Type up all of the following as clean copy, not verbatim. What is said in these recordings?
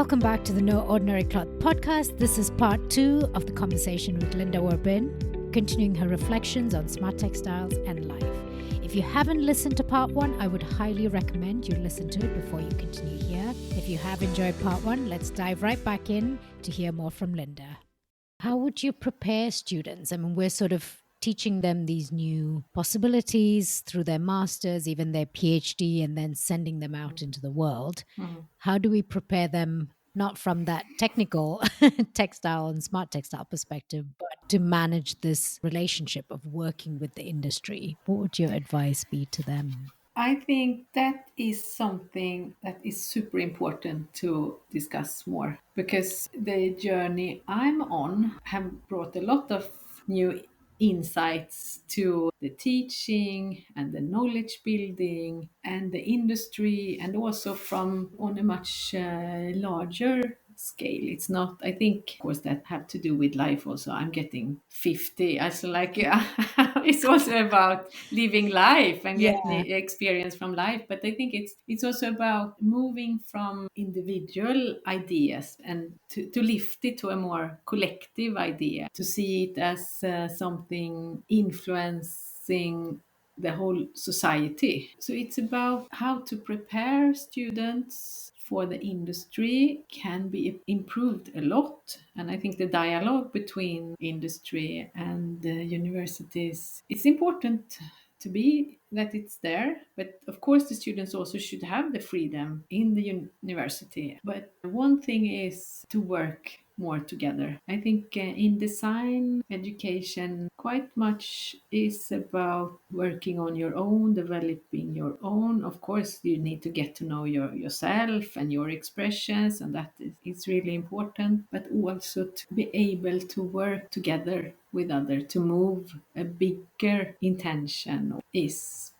Welcome back to the No Ordinary Cloth podcast. This is part 2 of the conversation with Linda Worbin, continuing her reflections on smart textiles and life. If you haven't listened to part 1, I would highly recommend you listen to it before you continue here. If you have enjoyed part 1, let's dive right back in to hear more from Linda. How would you prepare students? I mean, we're sort of teaching them these new possibilities through their masters, even their PhD, and then sending them out into the world. How do we prepare them, not from that technical textile and smart textile perspective, but to manage this relationship of working with the industry? What would your advice be to them? I think that is something that is super important to discuss more because the journey I'm on have brought a lot of new insights to the teaching and the knowledge building and the industry, and also from on a much larger scale. It's not, I think, of course, that have to do with life also. I'm getting 50. I so like, yeah, it's also about living life and getting Yeah. the experience from life. But I think it's also about moving from individual ideas and to lift it to a more collective idea, to see it as something influencing the whole society. So it's about how to prepare students for the industry can be improved a lot. And I think the dialogue between industry and the universities, it's important to be that it's there, but of course the students also should have the freedom in the university. But one thing is to work more together. I think in design education, quite much is about working on your own, developing your own. Of course, you need to get to know yourself and your expressions, and that is really important. But also to be able to work together with others to move a bigger intention is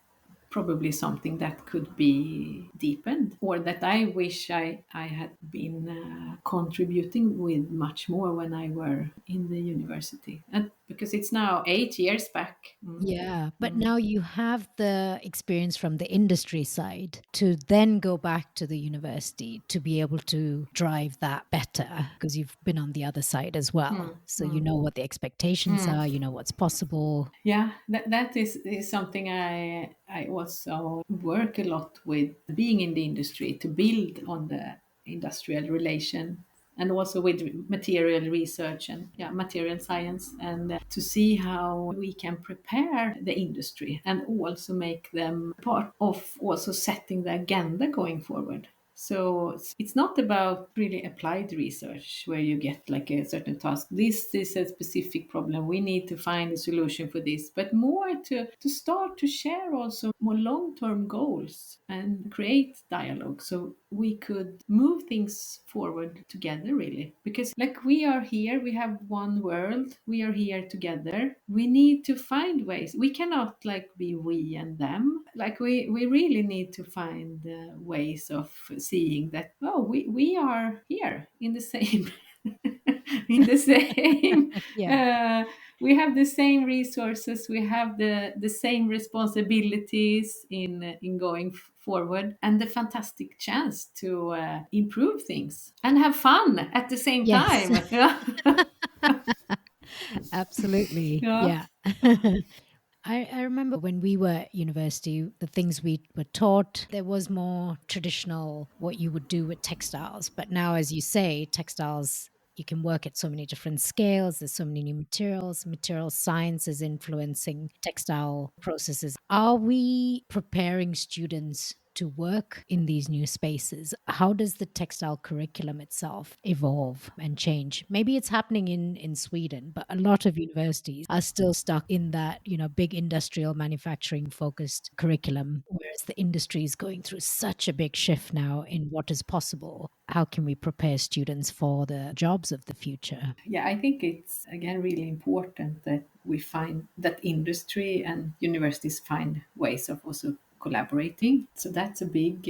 probably something that could be deepened, or that I wish I had been contributing with much more when I were in the university. And because it's now 8 years back. Yeah, but now you have the experience from the industry side to then go back to the university to be able to drive that better because you've been on the other side as well. So you know what the expectations are, you know what's possible. Yeah, that is something I also work a lot with, being in the industry to build on the industrial relation, and also with material research and, yeah, material science, and to see how we can prepare the industry and also make them part of also setting the agenda going forward. So it's not about really applied research where you get like a certain task. This is a specific problem. We need to find a solution for this, but more to start to share also more long-term goals and create dialogue so we could move things forward together, really. Because like we are here, we have one world, we are here together. We need to find ways. We cannot like be we and them. Like we really need to find ways of seeing that, oh, we are here in the same in the same Yeah. uh, we have the same resources, we have the same responsibilities in going forward, and the fantastic chance to improve things and have fun at the same Yes, time. Yeah. absolutely. Yeah. Yeah. I remember when we were at university, the things we were taught, there was more traditional what you would do with textiles. But now, as you say, textiles, you can work at so many different scales. There's so many new materials. Material science is influencing textile processes. Are we preparing students to work in these new spaces? How does the textile curriculum itself evolve and change? Maybe it's happening in Sweden, but a lot of universities are still stuck in that, big industrial manufacturing focused curriculum, whereas the industry is going through such a big shift now in what is possible. How can we prepare students for the jobs of the future? Yeah, I think it's again really important that we find that industry and universities find ways of also collaborating. So that's a big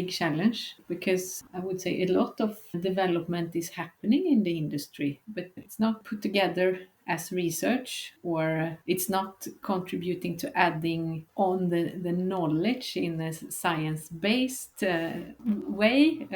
challenge, because I would say a lot of development is happening in the industry, but it's not put together as research, or it's not contributing to adding on the knowledge in a science-based way,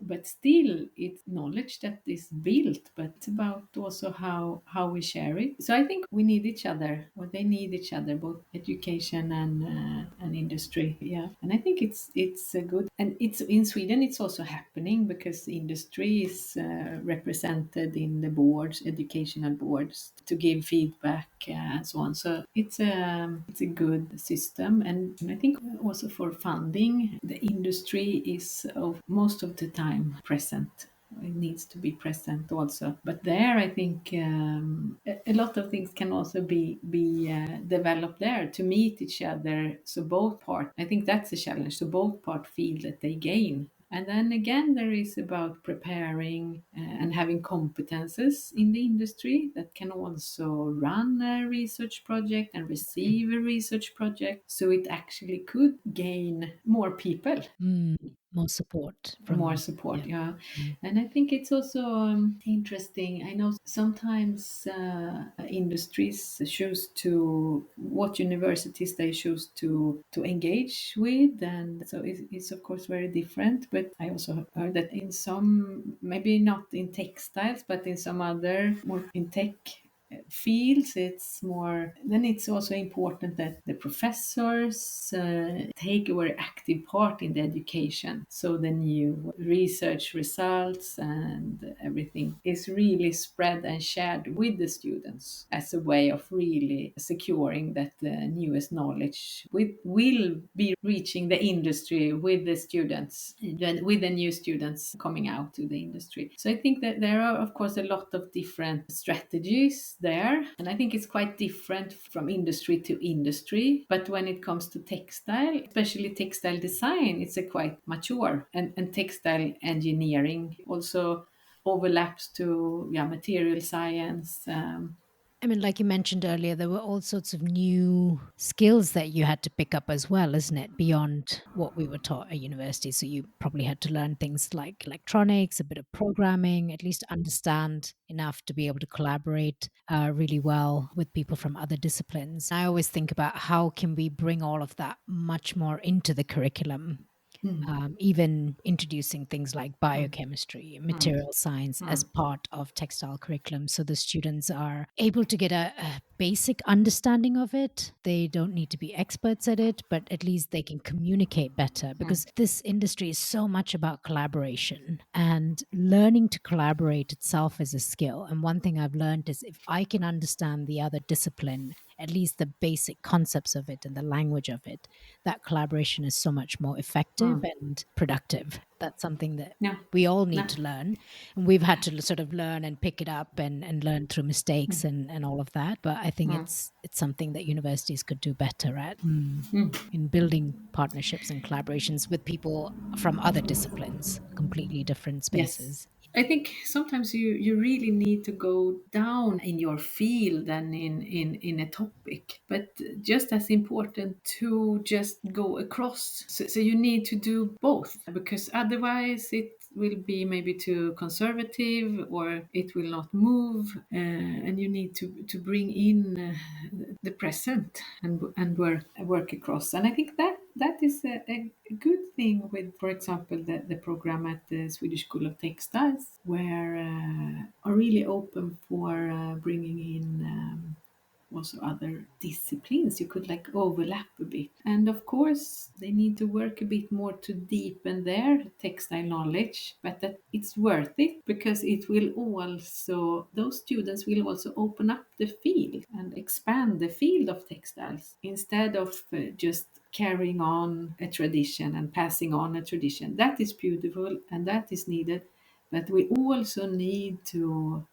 but still it's knowledge that is built, but it's about also how we share it. So I think we need each other, or they need each other, both education and industry. Yeah, and I think it's a good, and it's in Sweden. It's also happening because the industry is represented in the boards, educational boards, to give feedback and so on. So it's a good system, and I think also for funding, the industry is of most of the time present. It needs to be present also, but there I think a lot of things can also be developed there to meet each other. So both part, I think that's a challenge. So both part feel that they gain. And then again, there is about preparing and having competences in the industry that can also run a research project and receive a research project. So it actually could gain more people, Mm, more support more from, support. yeah. Yeah, Mm. and I think it's also interesting. I know sometimes industries choose to what universities they choose to engage with, and so it's of course very different. But I also heard that in some, maybe not in textiles, but in some other more in tech fields, it's more, then it's also important that the professors take a very active part in the education, so the new research results and everything is really spread and shared with the students as a way of really securing that the newest knowledge will be reaching the industry with the students, with the new students coming out to the industry. So I think that there are of course a lot of different strategies there, and I think it's quite different from industry to industry. But when it comes to textile, especially textile design, it's a quite mature, and textile engineering also overlaps to, yeah, material science. I mean, like you mentioned earlier, there were all sorts of new skills that you had to pick up as well, isn't it? Beyond what we were taught at university. So you probably had to learn things like electronics, a bit of programming, at least understand enough to be able to collaborate really well with people from other disciplines. I always think about how can we bring all of that much more into the curriculum, Mm, even introducing things like mm, biochemistry, mm, material science as mm, part of textile curriculum. So the students are able to get a basic understanding of it. They don't need to be experts at it, but at least they can communicate better, mm, because this industry is so much about collaboration, and learning to collaborate itself is a skill. And one thing I've learned is if I can understand the other discipline, at least the basic concepts of it and the language of it, that collaboration is so much more effective mm. and productive. That's something that Yeah, we all no, need to learn. And we've had to sort of learn and pick it up and learn through mistakes mm, and all of that. But I think mm, it's something that universities could do better at, mm. in building partnerships and collaborations with people from other disciplines, completely different Yes. spaces. I think sometimes you really need to go down in your field and in a topic, but just as important to just go across. So you need to do both, because otherwise it will be maybe too conservative, or it will not move, and you need to bring in the present and work across. And I think that is a good thing with, for example, the program at the Swedish School of Textiles, where are really open for bringing in also other disciplines. You could like overlap a bit, and of course they need to work a bit more to deepen their textile knowledge, but that it's worth it, because it will also, those students will also open up the field and expand the field of textiles, instead of just carrying on a tradition and passing on a tradition. That is beautiful and that is needed, but we also need to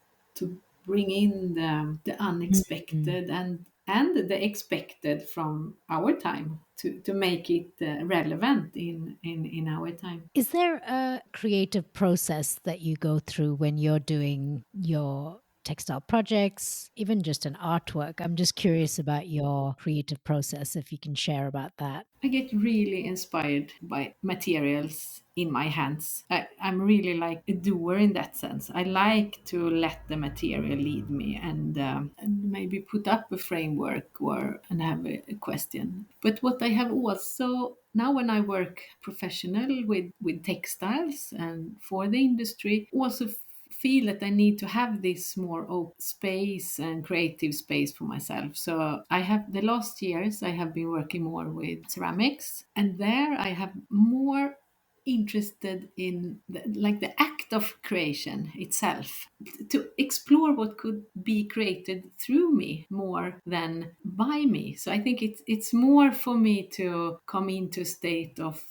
bring in the Mhm. unexpected and the expected from our time to make it relevant in our time. Is there a creative process that you go through when you're doing your textile projects, even just an artwork? I'm just curious about your creative process, if you can share about that. I get really inspired by materials in my hands. I'm really like a doer in that sense. I like to let the material lead me, and maybe put up a framework or and have a question. But what I have also now, when I work professional with textiles and for the industry, also feel that I need to have this more open space and creative space for myself. So I have the last years I have been working more with ceramics, and there I have more interested in like the act of creation itself, to explore what could be created through me more than by me. So I think it's more for me to come into a state of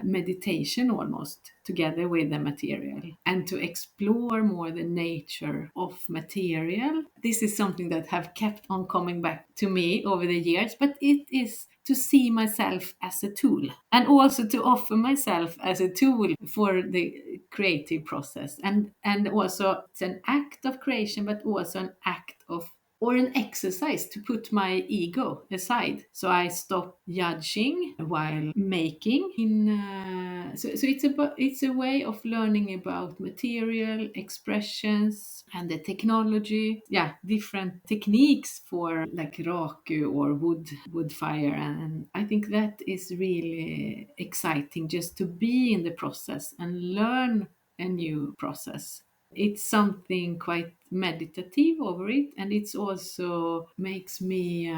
meditation almost together with the material, and to explore more the nature of material. This is something that have kept on coming back to me over the years, but it is to see myself as a tool, and also to offer myself as a tool for the creative process. And also it's an act of creation, but also an act of, or an exercise to put my ego aside, so I stop judging while making. So it's a way of learning about material expressions and the technology, yeah, different techniques for like raku or wood fire. And I think that is really exciting, just to be in the process and learn a new process. It's something quite meditative over it, and it's also makes me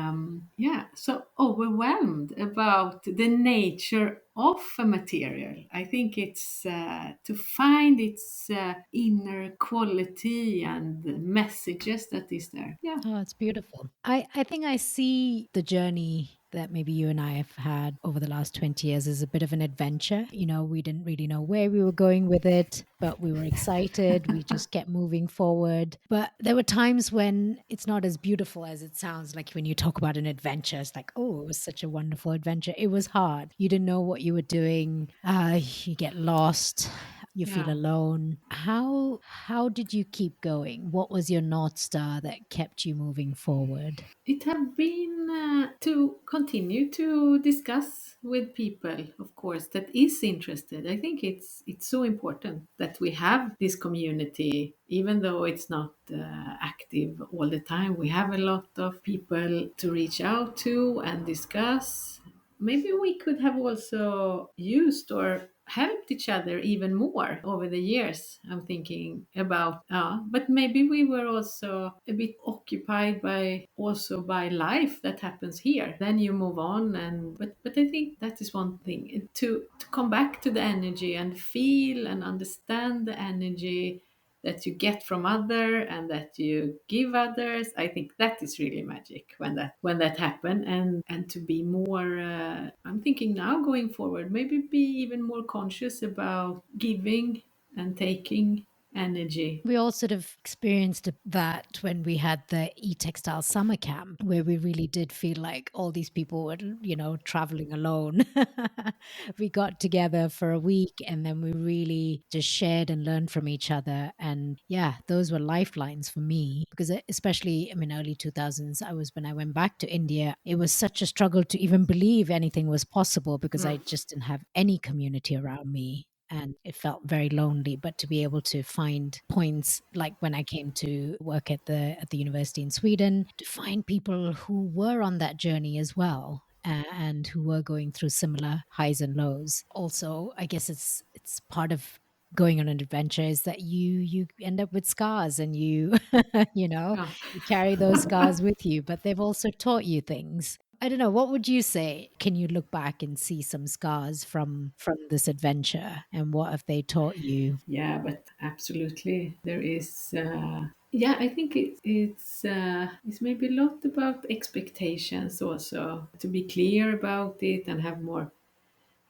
yeah, so overwhelmed about the nature of a material. I think it's to find its inner quality and the messages that is there. Yeah. Oh, it's beautiful. I think I see the journey that maybe you and I have had over the last 20 years as a bit of an adventure. We didn't really know where we were going with it, but we were excited. We just kept moving forward. But there were times when it's not as beautiful as it sounds. Like when you talk about an adventure, it's like, oh, it was such a wonderful adventure. It was hard. You didn't know what you were doing. You get lost. You feel Yeah. alone. How did you keep going? What was your North Star that kept you moving forward? It have been to continue to discuss with people, of course, that is interested. I think it's so important that we have this community, even though it's not active all the time. We have a lot of people to reach out to and discuss. Maybe we could have also used or helped each other even more over the years. I'm thinking about, but maybe we were also a bit occupied by life that happens here. Then you move on, but I think that is one thing, to come back to the energy and feel and understand the energy that you get from other and that you give others. I think that is really magic when that happen. And to be more I'm thinking now going forward, maybe be even more conscious about giving and taking energy. We all sort of experienced that when we had the e-textile summer camp, where we really did feel like all these people were, traveling alone. We got together for a week and then we really just shared and learned from each other. And yeah, those were lifelines for me because especially, I mean, early 2000s, when I went back to India, it was such a struggle to even believe anything was possible because I Mm. just didn't have any community around me and it felt very lonely. But to be able to find points, like when I came to work at the university in Sweden, to find people who were on that journey as well, and who were going through similar highs and lows. Also, I guess it's part of going on an adventure is that you end up with scars, and you Yeah. you carry those scars with you, but they've also taught you things. I don't know. What would you say? Can you look back and see some scars from this adventure, and what have they taught you? Yeah, but absolutely there is yeah, I think it's maybe a lot about expectations also, to be clear about it and have more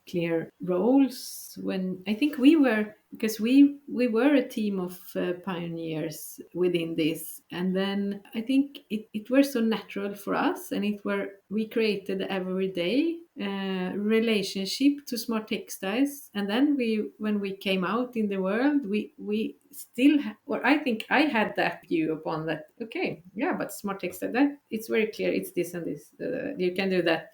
clear roles. When I think we were because we were a team of pioneers within this, and then I think it were so natural for us, and it were we created everyday relationship to smart textiles. And then we when we came out in the world, we still or I think I had that view upon that. Okay, yeah, but smart textile, that it's very clear, it's this and this, you can do that,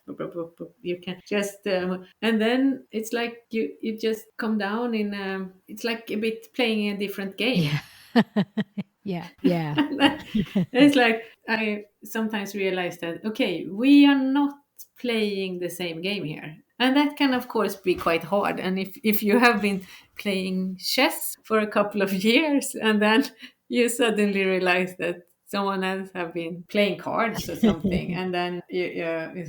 you can just and then it's like you just come down in it's like a bit playing a different game. Yeah. Yeah. Yeah. It's like I sometimes realize that okay, we are not playing the same game here, and that can of course be quite hard. And if you have been playing chess for a couple of years and then you suddenly realize that someone else have been playing cards or something, and then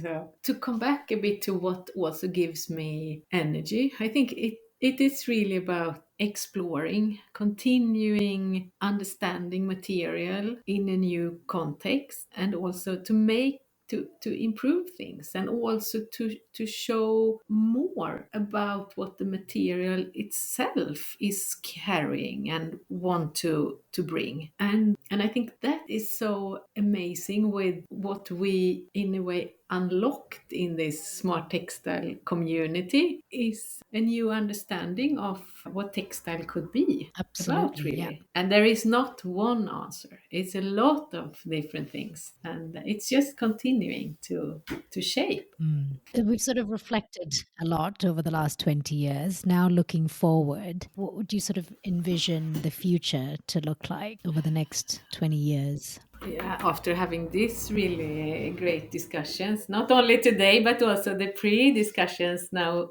so to come back a bit to what also gives me energy, I think it is really about exploring, continuing understanding material in a new context, and also to make to improve things, and also to show more about what the material itself is carrying and want to bring. And I think that is so amazing with what we in a way unlocked in this smart textile community is a new understanding of what textile could be about, Absolutely. Yeah. really. And there is not one answer, it's a lot of different things, and it's just continuing to shape. Mm. We've sort of reflected a lot over the last 20 years. Now, looking forward, what would you sort of envision the future to look like over the next 20 years? Yeah, after having these really great discussions, not only today but also the pre-discussions now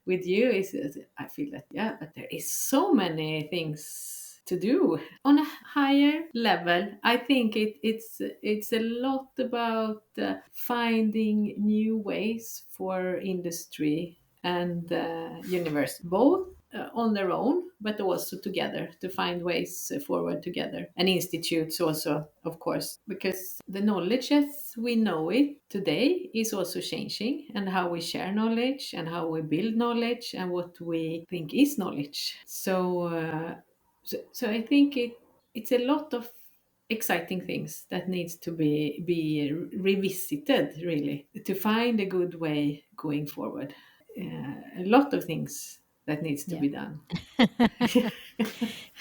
with you, is I feel that yeah, but there is so many things to do on a higher level. I think it's a lot about finding new ways for industry and university, both on their own, but also together, to find ways forward together. And institutes also, of course, because the knowledge as we know it today is also changing, and how we share knowledge and how we build knowledge and what we think is knowledge. So I think it's a lot of exciting things that needs to be revisited, really, to find a good way going forward. A lot of things that needs to Yeah. be done.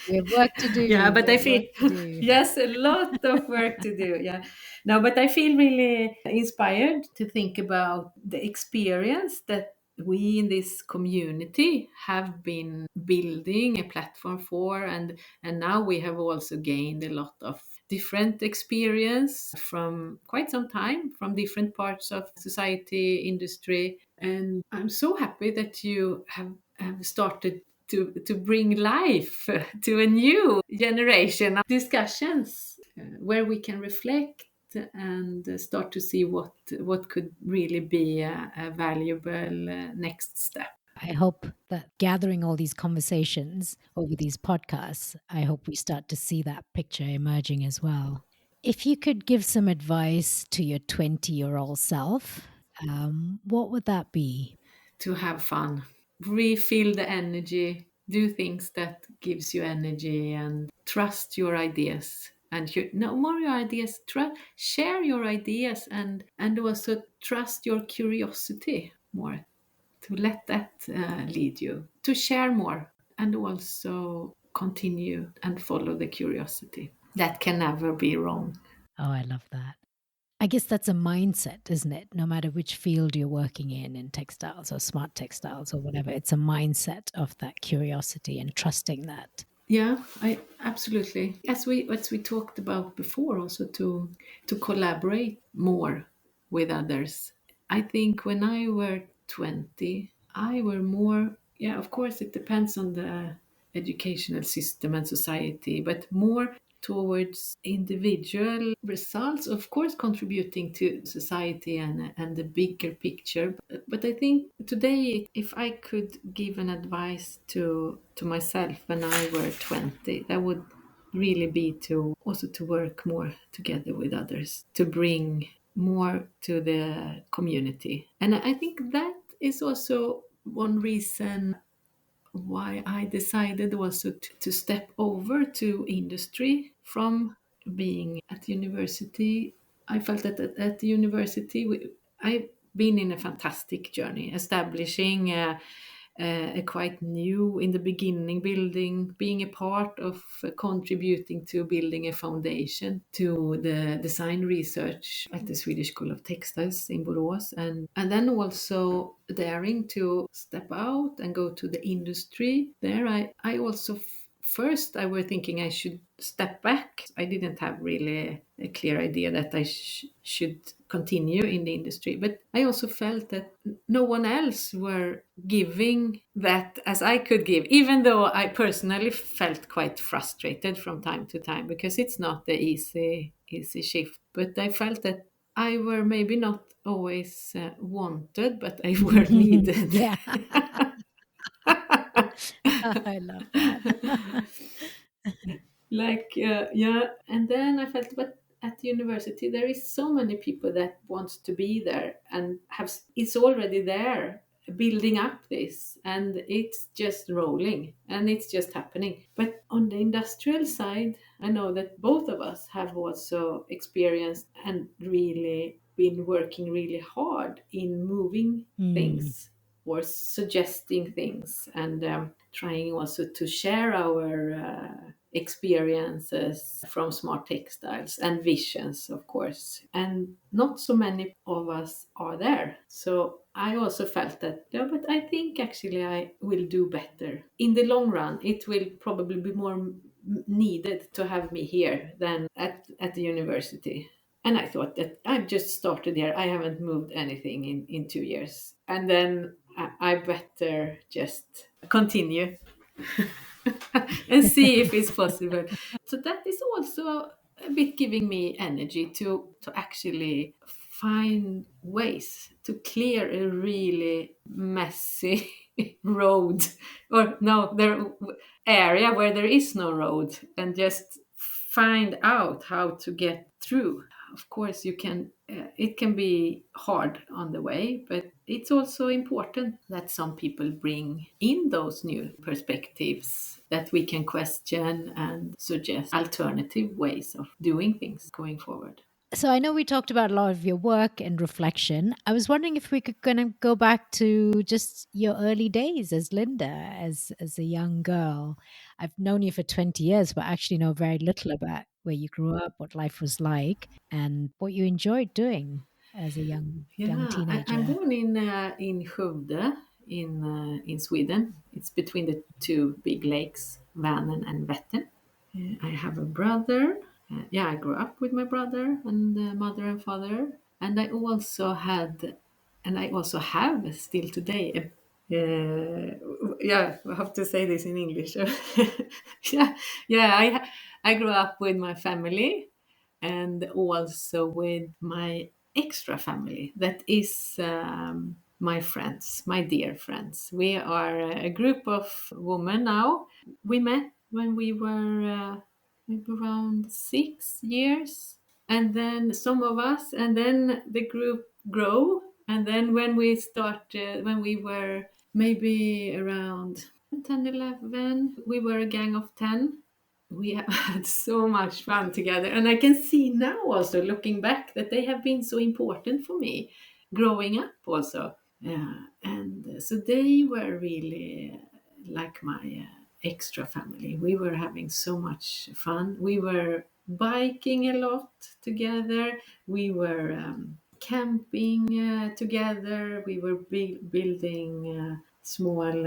We have work to Yeah, do. but We I have feel work to do. yes, a lot of work to do. Yeah, no, but I feel really inspired to think about the experience that we in this community have been building a platform for, and now we have also gained a lot of different experience from quite some time, from different parts of society, industry. And I'm so happy that you have started to bring life to a new generation of discussions where we can reflect and start to see what could really be a valuable next step. I hope that gathering all these conversations over these podcasts, I hope we start to see that picture emerging as well. If you could give some advice to your 20-year-old self, what would that be? To have fun, refill the energy, do things that gives you energy, and trust your ideas. And no more your ideas, share your ideas, and also trust your curiosity more, to let that lead you to share more, and also continue and follow the curiosity. That can never be wrong. Oh, I love that. I guess that's a mindset, isn't it? No matter which field you're working in textiles or smart textiles or whatever, it's a mindset of that curiosity and trusting that. Yeah, I absolutely. As we talked about before, also to collaborate more with others. I think when I were 20, I were more. Yeah, of course, it depends on the educational system and society, but more towards individual results, of course, contributing to society and the bigger picture. But I think today, if I could give an advice to myself when I were 20, that would really be to also to work more together with others, to bring more to the community. And I think that is also one reason why I decided also to step over to industry from being at university. I felt that at the university, I've been in a fantastic journey, establishing a quite new in the beginning building, being a part of contributing to building a foundation to the design research at the Swedish School of Textiles in Borås, and then also daring to step out and go to the industry. There I also first I were thinking I should step back. I didn't have really a clear idea that I should continue in the industry, but I also felt that no one else were giving that as I could give, even though I personally felt quite frustrated from time to time because it's not the easy shift. But I felt that I were maybe not always wanted, but I were needed. Yeah. I love that. Like yeah, and then I felt, but at the university there is so many people that wants to be there and have, it's already there building up this, and it's just rolling and it's just happening. But on the industrial side, I know that both of us have also experienced and really been working really hard in moving Mm, things or suggesting things, and trying also to share our experiences from Smart Textiles and visions, of course. And not so many of us are there. So I also felt that, yeah, but I think actually I will do better. In the long run, it will probably be more needed to have me here than at the university. And I thought that I've just started here. I haven't moved anything in 2 years. And then I better just continue and see if it's possible. So that is also a bit giving me energy to actually find ways to clear a really messy road, or no, there area where there is no road, and just find out how to get through. Of course, you can. It can be hard on the way, but it's also important that some people bring in those new perspectives that we can question and suggest alternative ways of doing things going forward. so I know we talked about a lot of your work and reflection. I was wondering if we could kind of go back to just your early days as Linda, as a young girl. I've known you for 20 years, but actually know very little about where you grew up, what life was like, and what you enjoyed doing as a young Yeah, I'm teenager. born in Skövde in Sweden. It's between the two big lakes, Vänern and Vättern. I have a brother. Yeah, I grew up with my brother and mother and father. And I also have still today. Yeah, I have to say this in English. yeah, yeah. I grew up with my family, and also with my extra family. That is my friends, my dear friends. We are a group of women now. We met when we were maybe around 6 years, and then some of us, and then the group grow. And then when we started, when we were maybe around 10, 11, we were a gang of 10. We have had so much fun together, and I can see now also looking back that they have been so important for me growing up also. Yeah, and so they were really like my extra family. We were having so much fun. We were biking a lot together. We were camping together. We were building small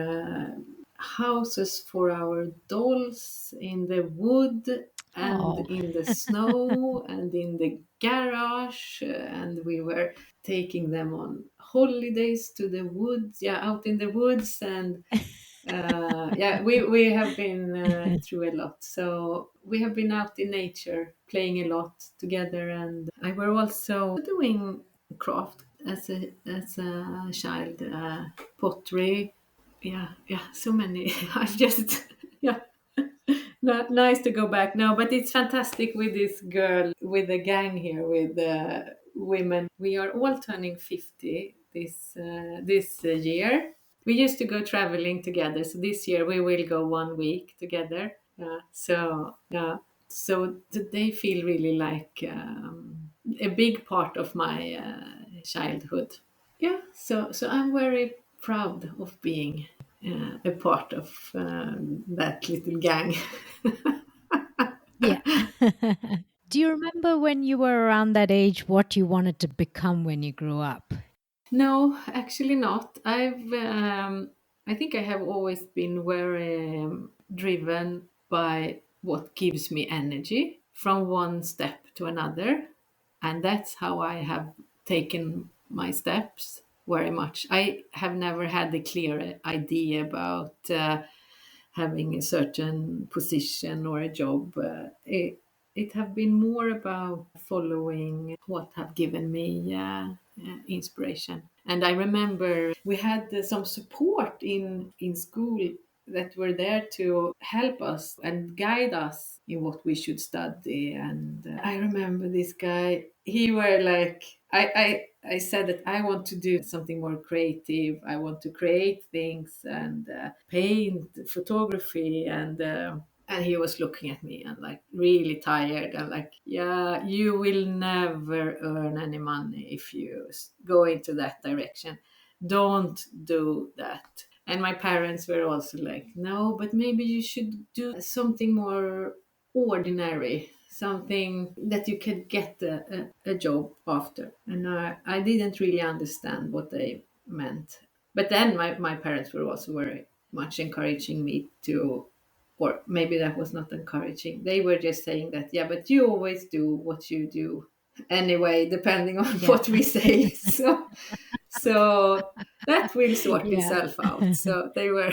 houses for our dolls in the wood and Oh, in the snow and in the garage, and we were taking them on holidays to the woods, yeah, out in the woods. And yeah, we have been through a lot. So we have been out in nature playing a lot together, and I were also doing craft as a child, pottery. Yeah, yeah, so many. I've just yeah, nice to go back now, but it's fantastic with this girl, with the gang here, with women. We are all turning 50 this year. we used to go traveling together. So this year we will go 1 week together. So yeah, so they feel really like a big part of my childhood. Yeah, so I'm very proud of being a part of that little gang. Yeah. Do you remember when you were around that age what you wanted to become when you grew up? No, actually not. I think I have always been very driven by what gives me energy from one step to another, and that's how I have taken my steps very much. I have never had a clear idea about having a certain position or a job. It have been more about following what have given me inspiration. And I remember we had some support in school that were there to help us and guide us in what we should study. And I remember this guy. He were like, I said that I want to do something more creative. I want to create things and paint, photography, and he was looking at me and like really tired and like, yeah, you will never earn any money if you go into that direction. Don't do that. And my parents were also like, no, but maybe you should do something more ordinary, something that you could get a job after. And I didn't really understand what they meant. But then my parents were also very much encouraging me to, or maybe that was not encouraging. They were just saying that, yeah, but you always do what you do anyway, depending on Yeah. what we say. So that will sort Yeah. itself out. So they were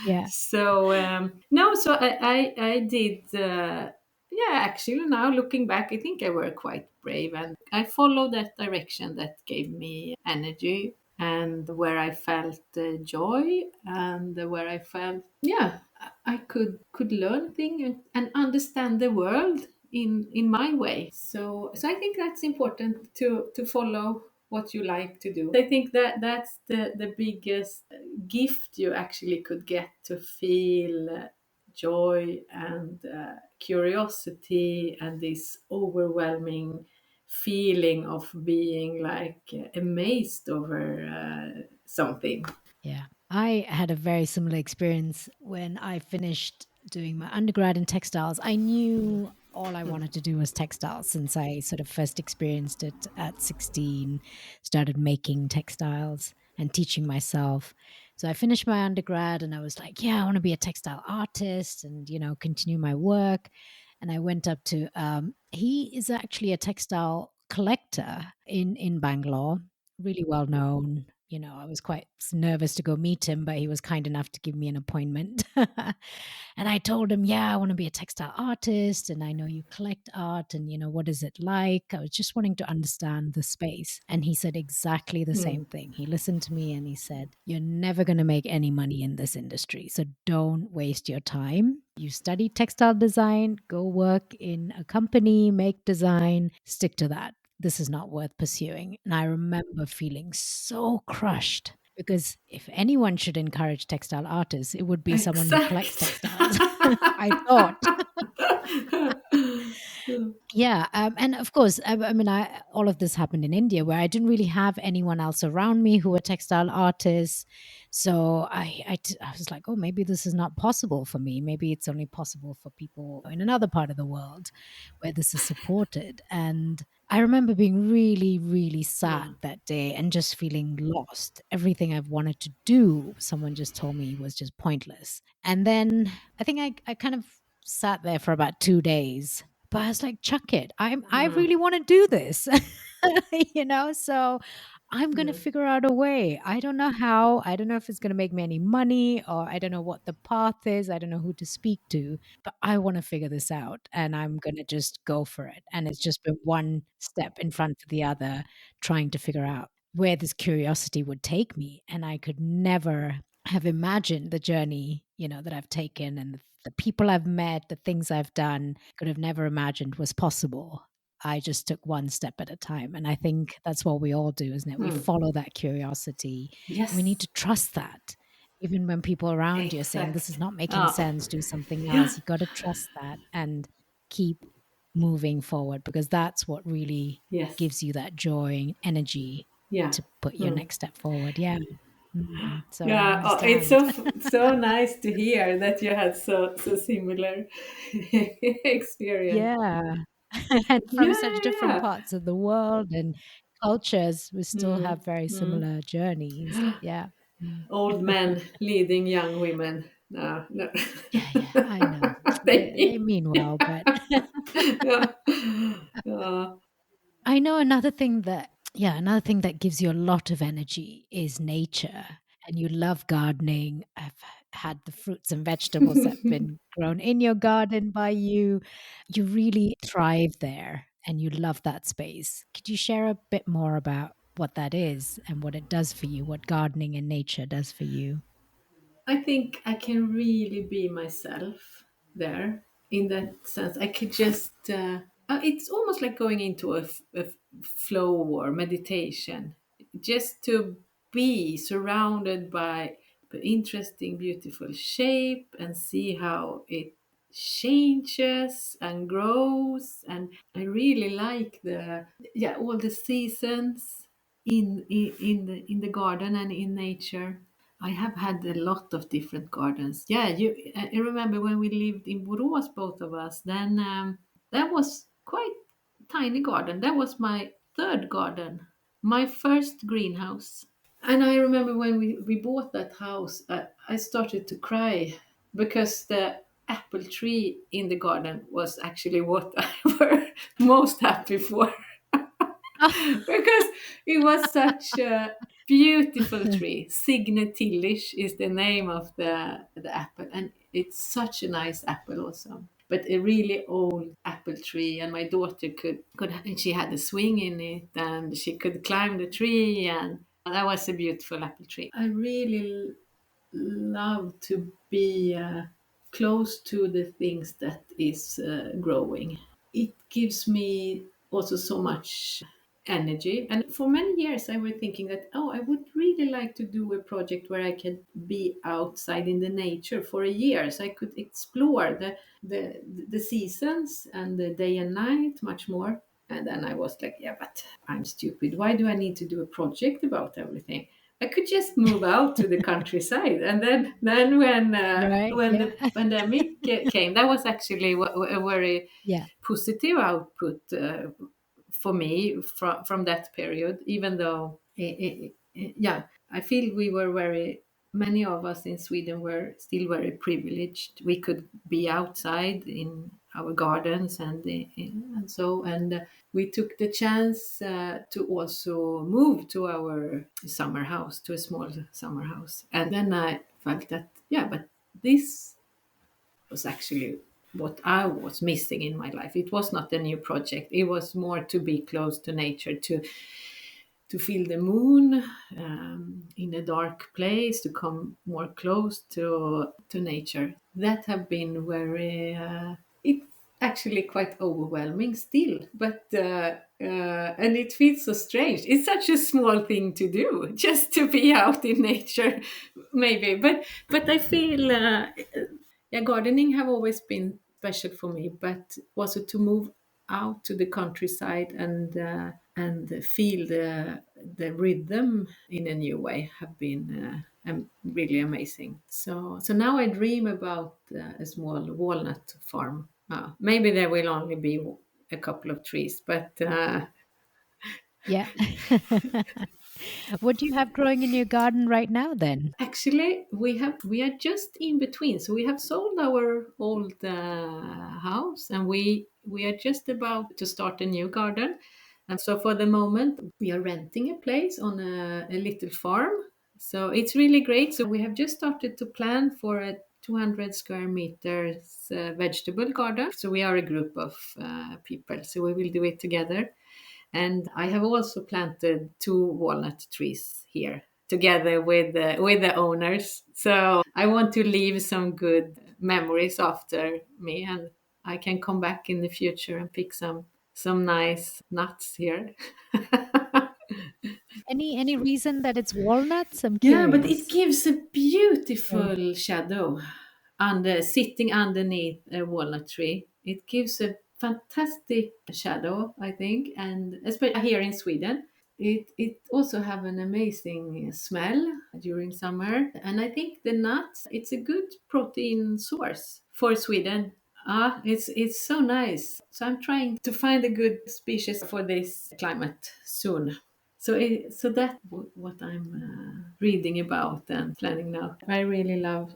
Yeah. so no, so I did. Yeah, actually, now looking back, I think I were quite brave, and I followed that direction that gave me energy, and where I felt joy, and where I felt, yeah, I could learn things and understand the world in my way. So I think that's important to follow what you like to do. I think that that's the biggest gift you actually could get, to feel joy and curiosity and this overwhelming feeling of being like amazed over something. Yeah. I had a very similar experience when I finished doing my undergrad in textiles. I knew all I wanted to do was textiles since I sort of first experienced it at 16, started making textiles and teaching myself. So I finished my undergrad and I was like, yeah, I want to be a textile artist and, continue my work. And I went up to, he is actually a textile collector in Bangalore, really well known. I was quite nervous to go meet him, but he was kind enough to give me an appointment. And I told him, yeah, I want to be a textile artist. And I know you collect art. And, what is it like? I was just wanting to understand the space. And he said exactly the Hmm. same thing. He listened to me and he said, you're never going to make any money in this industry. So don't waste your time. You study textile design, go work in a company, make design, stick to that. This is not worth pursuing. And I remember feeling so crushed because if anyone should encourage textile artists, it would be someone who collects Exact. textiles. I thought. Yeah, and of course, I mean, all of this happened in India, where I didn't really have anyone else around me who were textile artists. So I was like, oh, maybe this is not possible for me. Maybe it's only possible for people in another part of the world where this is supported. And I remember being really, really sad Yeah. that day and just feeling lost. Everything I've wanted to do, someone just told me was just pointless. And then I think I kind of sat there for about 2 days, but I was like, chuck it. I Yeah. really want to do this. So I'm gonna Yeah. figure out a way. I don't know how. I don't know if it's gonna make me any money, or I don't know what the path is. I don't know who to speak to, but I want to figure this out and I'm gonna just go for it. And it's just been one step in front of the other, trying to figure out where this curiosity would take me. And I could never have imagined the journey, that I've taken, and the people I've met, the things I've done, could have never imagined was possible. I just took one step at a time. And I think that's what we all do, isn't it? We Mm. follow that curiosity. We need Yes, to trust that. Even when people around you are saying, this is exact. not making Ah, sense, do something yeah, else. You got to trust that and keep moving forward, because that's what really yes, gives you that joy and energy yeah. to put your Mm. next step forward. Yeah. So I Yeah, oh, it's understand. so nice to hear that you had so similar experience. Yeah. And from Yeah, such different yeah, parts of the world and cultures, we yeah. still have very Mm. similar journeys. Yeah. Mm. Old men leading young women. No, no. Yeah, yeah, I know. They They- mean well, but yeah, yeah. I know another thing that gives you a lot of energy is nature. And you love gardening. I've had the fruits and vegetables that have been grown in your garden by you. You really thrive there and you love that space. Could you share a bit more about what that is and what it does for you, what gardening and nature does for you? I think I can really be myself there in that sense. I could just, it's almost like going into a flow or meditation, just to be surrounded by the interesting, beautiful shape and see how it changes and grows. And I really like all the seasons in the garden and in nature. I have had a lot of different gardens. Yeah, I remember when we lived in Borås, both of us. Then that was quite tiny garden. That was my third garden, my first greenhouse. And I remember when we bought that house, I started to cry because the apple tree in the garden was actually what I were most happy for. Because it was such a beautiful tree. Signetilish is the name of the apple, and it's such a nice apple also. But a really old apple tree, and my daughter could and she had a swing in it, and she could climb the tree, and that was a beautiful apple tree. I really love to be close to the things that is growing. It gives me also so much energy. And for many years, I was thinking that, oh, I would really like to do a project where I can be outside in the nature for a year, so I could explore the seasons and the day and night much more. And then I was like, yeah, but I'm stupid. Why do I need to do a project about everything? I could just move out to the countryside. And then Right? when Yeah. the pandemic came, that was actually a very Yeah. positive output for me from that period. Even though, yeah, I feel we were very many of us in Sweden were still very privileged. We could be outside in our gardens and so and we took the chance to also move to our summer house, to a small summer house. And then I felt that, yeah, but this was actually what I was missing in my life. It was not a new project. It was more to be close to nature, to feel the moon in a dark place, to come more close to nature. That have been very. It's actually quite overwhelming still, but and it feels so strange. It's such a small thing to do, just to be out in nature, maybe. But I feel. Yeah, gardening have always been special for me, but also to move out to the countryside and feel the rhythm in a new way have been really amazing. So now I dream about a small walnut farm. Maybe there will only be a couple of trees, but Yeah. What do you have growing in your garden right now then? actually, we are just in between. So we have sold our old house, and we are just about to start a new garden. And so for the moment, we are renting a place on a little farm. So it's really great. So we have just started to plan for a 200 square meters vegetable garden. So we are a group of people. So we will do it together. And I have also planted two walnut trees here together with the owners. So I want to leave some good memories after me, and I can come back in the future and pick some some nice nuts here. Any reason that it's walnuts? I'm Yeah, but it curious. gives a Okay. beautiful shadow under sitting underneath a walnut tree. It gives a fantastic shadow, I think, and especially here in Sweden. It also have an amazing smell during summer, and I think the nuts it's a good protein source for Sweden. It's so nice. So I'm trying to find a good species for this climate soon. So that's what I'm reading about and planning now. I really love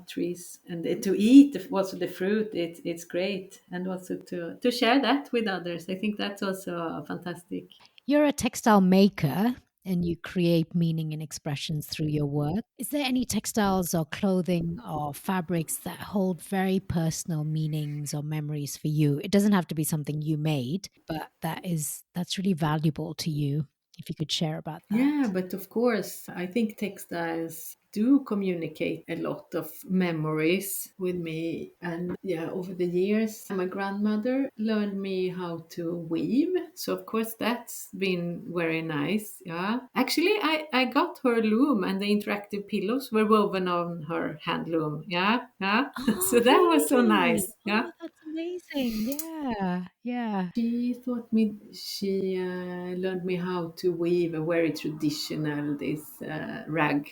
trees and to eat also the fruit. It's great, and also to share that with others. I think that's also fantastic. You're a textile maker and you create meaning and expressions through your work. Is there any textiles or clothing or fabrics that hold very personal meanings or memories for you? It doesn't have to be something you made, but that's really valuable to you. If you could share about Yeah, that. but of course, I think textiles do communicate a lot of memories with me. And yeah, over the years, my grandmother learned me how to weave. So, of course, that's been very nice. Yeah. Actually, I got her loom, and the interactive pillows were woven on her hand loom. Yeah. Yeah. So Oh, that was so really? nice. Yeah. Oh, that's amazing. Yeah. Yeah. She learned me how to weave a very traditional this rug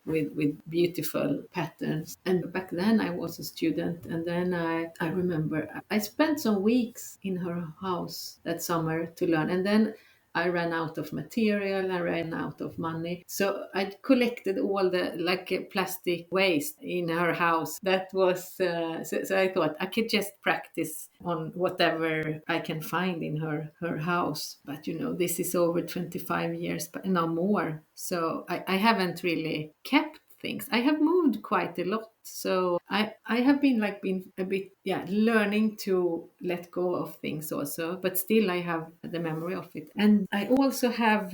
with beautiful patterns. And back then I was a student, and then I remember I spent some weeks in her house that summer to learn, and then I ran out of material, I ran out of money. So I collected all the like plastic waste in her house. That was, so I thought I could just practice on whatever I can find in her house. But this is over 25 years, but no more. So I haven't really kept things. I have moved quite a lot, so I have been a bit, yeah, learning to let go of things also, but still I have the memory of it. And I also have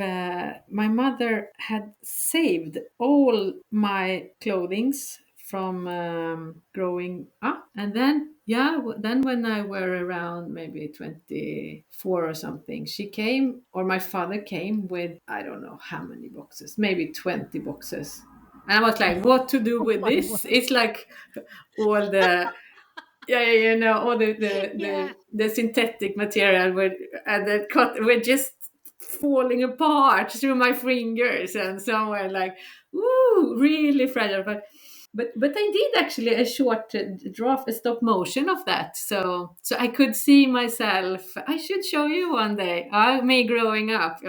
my mother had saved all my clothings from growing up, and then yeah, then when I were around maybe 24 or something, she came, or my father came with I don't know how many boxes, maybe 20 boxes. And I was like, what to do Oh with my this? word. It's like all the, yeah, all Yeah. the synthetic material were and the cut were just falling apart through my fingers, and some were like, ooh, really fragile. But I did actually a short draft, a stop motion of that, so I could see myself. I should show you one day. Me growing up.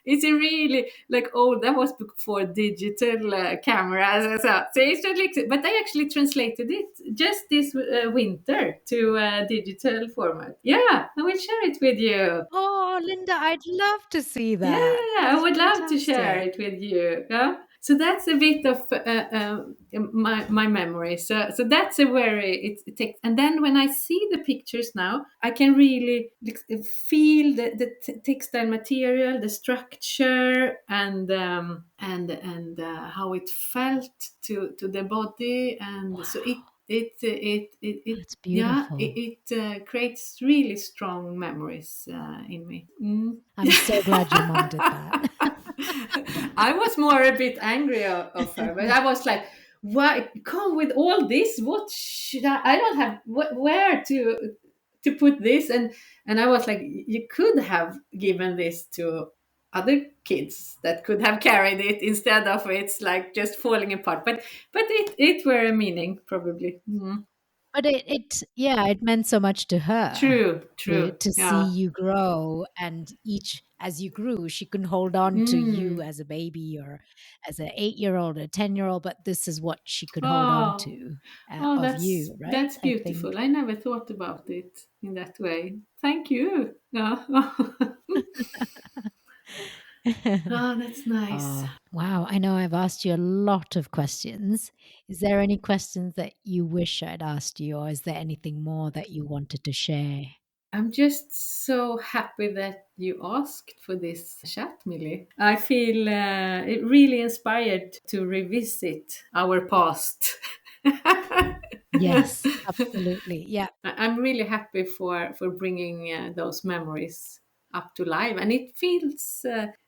It's a really like that was before digital cameras. So it's really, but I actually translated it just this winter to digital format. Yeah, I will share it with you. Oh, Linda, I'd love to see Yeah, that. I That's would love to share fantastic. it with you. Yeah. So that's a bit of my memory. So that's a very it takes. And then when I see the pictures now, I can really feel the textile material, the structure, and how it felt to the body, and so Wow, it that's yeah, beautiful. it creates really strong memories in me. Mm. I'm so glad your mom did that. I was more a bit angry of her, but I was like, "Why come with all this? What should I don't have where to put this?" And I was like, "You could have given this to other kids that could have carried it instead of it's like just falling apart." But it were a meaning probably. Mm. But yeah, it meant so much to her to True, see yeah. you grow, and each as you grew, she couldn't hold on to you Mm. as a baby or as an 8-year-old, a 10-year-old, but this is what she could hold on Oh, to oh, of you, right? that's I beautiful. think. I never thought about it in that way. Thank you. Yeah. Oh, that's nice. Wow. I know I've asked you a lot of questions. Is there any questions that you wish I'd asked you, or is there anything more that you wanted to share? I'm just so happy that you asked for this chat, Millie. I feel it really inspired to revisit our past. Yes, absolutely. Yeah. I'm really happy for bringing those memories up to life, and it feels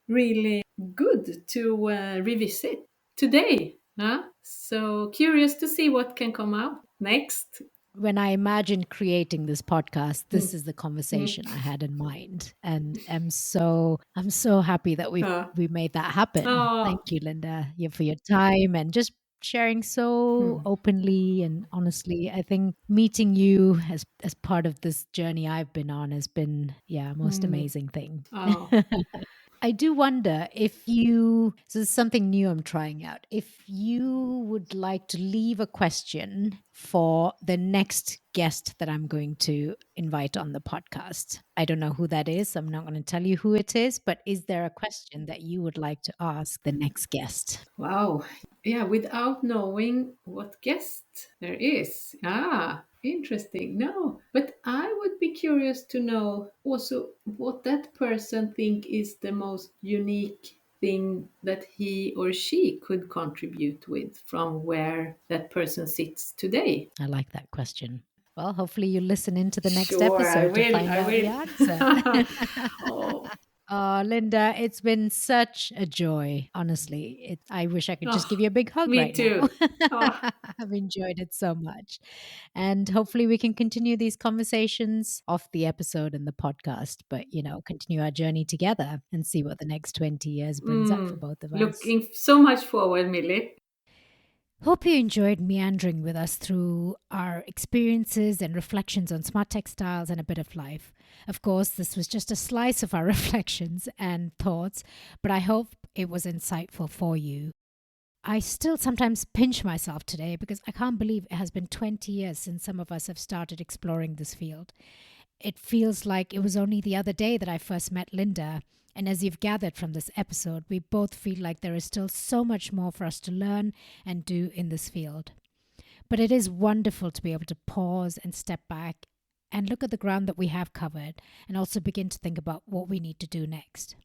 really good to revisit today. Huh? So curious to see what can come out next. When I imagined creating this podcast, Mm. this is the Mm. conversation I had in mind, and I'm so happy that Uh, we made that happen. oh, Thank you, Linda, for your time and just sharing so mm, openly and honestly. I think meeting you as part of this journey I've been on has been, yeah, most mm, amazing thing. oh. I do wonder if you, so this is something new I'm trying out, if you would like to leave a question for the next guest that I'm going to invite on the podcast. I don't know who that is. I'm not going to tell you who it is, but is there a question that you would like to ask the next guest? Wow. Yeah, without knowing what guest there is. Ah, interesting. No, but I would be curious to know also what that person think is the most unique thing that he or she could contribute with from where that person sits today. I like that question. Well, hopefully you listen into the next Sure, I episode to will. find I out the answer. will. Oh, Oh, Linda, it's been such a joy. Honestly, I wish I could just give oh, you a big hug me right now. too. Oh, I've enjoyed it so much. And hopefully we can continue these conversations off the episode and the podcast, but, continue our journey together and see what the next 20 years brings up for both of us. looking so much forward, Millie. Hope you enjoyed meandering with us through our experiences and reflections on smart textiles and a bit of life. Of course, this was just a slice of our reflections and thoughts, but I hope it was insightful for you. I still sometimes pinch myself today because I can't believe it has been 20 years since some of us have started exploring this field. It feels like it was only the other day that I first met Linda. And as you've gathered from this episode, we both feel like there is still so much more for us to learn and do in this field. But it is wonderful to be able to pause and step back and look at the ground that we have covered and also begin to think about what we need to do next.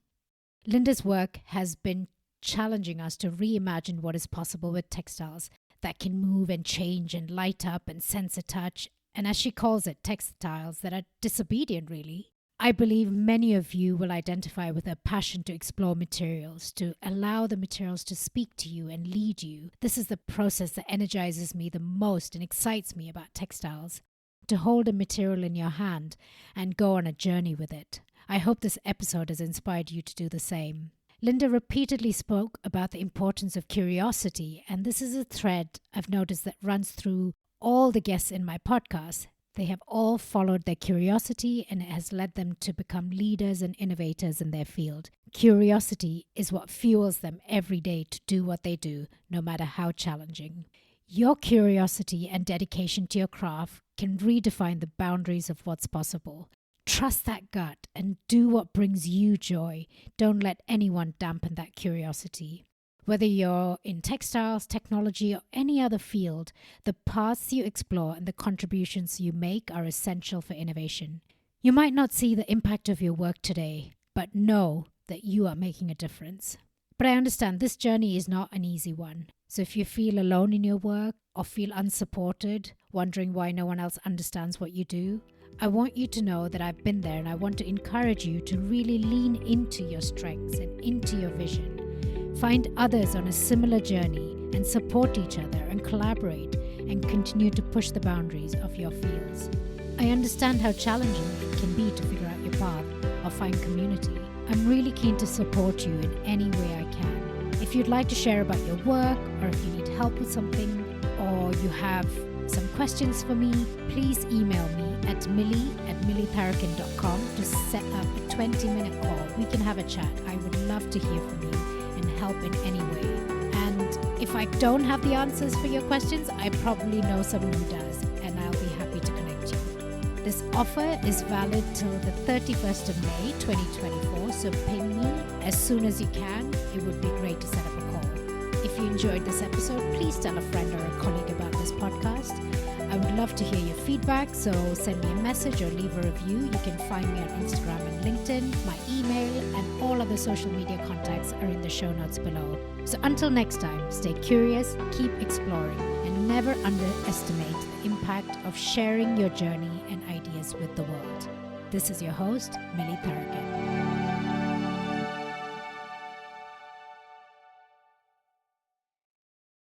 Linda's work has been challenging us to reimagine what is possible with textiles that can move and change and light up and sense a touch, and as she calls it, textiles that are disobedient, really. I believe many of you will identify with her passion to explore materials, to allow the materials to speak to you and lead you. This is the process that energizes me the most and excites me about textiles. To hold a material in your hand and go on a journey with it. I hope this episode has inspired you to do the same. Linda repeatedly spoke about the importance of curiosity, and this is a thread I've noticed that runs through all the guests in my podcast. They have all followed their curiosity, and it has led them to become leaders and innovators in their field. Curiosity is what fuels them every day to do what they do, no matter how challenging. Your curiosity and dedication to your craft can redefine the boundaries of what's possible. Trust that gut and do what brings you joy. Don't let anyone dampen that curiosity. Whether you're in textiles, technology, or any other field, the paths you explore and the contributions you make are essential for innovation. You might not see the impact of your work today, but know that you are making a difference. But I understand this journey is not an easy one. So if you feel alone in your work or feel unsupported, wondering why no one else understands what you do, I want you to know that I've been there, and I want to encourage you to really lean into your strengths and into your vision. Find others on a similar journey and support each other and collaborate and continue to push the boundaries of your fields. I understand how challenging it can be to figure out your path or find community. I'm really keen to support you in any way I can. If you'd like to share about your work, or if you need help with something, or you have some questions for me, please email me at millie@millietharakin.com to set up a 20-minute call. We can have a chat. I would love to hear from you and help in any way. And if I don't have the answers for your questions, I probably know someone who does, and I'll be happy to connect you. This offer is valid till the 31st of May 2024, so ping me as soon as you can. It would be great to set up a call. If you enjoyed this episode, please tell a friend or a colleague about this podcast. I would love to hear your feedback, so send me a message or leave a review. You can find me on Instagram and LinkedIn. My email and all other social media contacts are in the show notes below. So until next time, stay curious, keep exploring, and never underestimate the impact of sharing your journey and ideas with the world. This is your host, Millie Tharakan.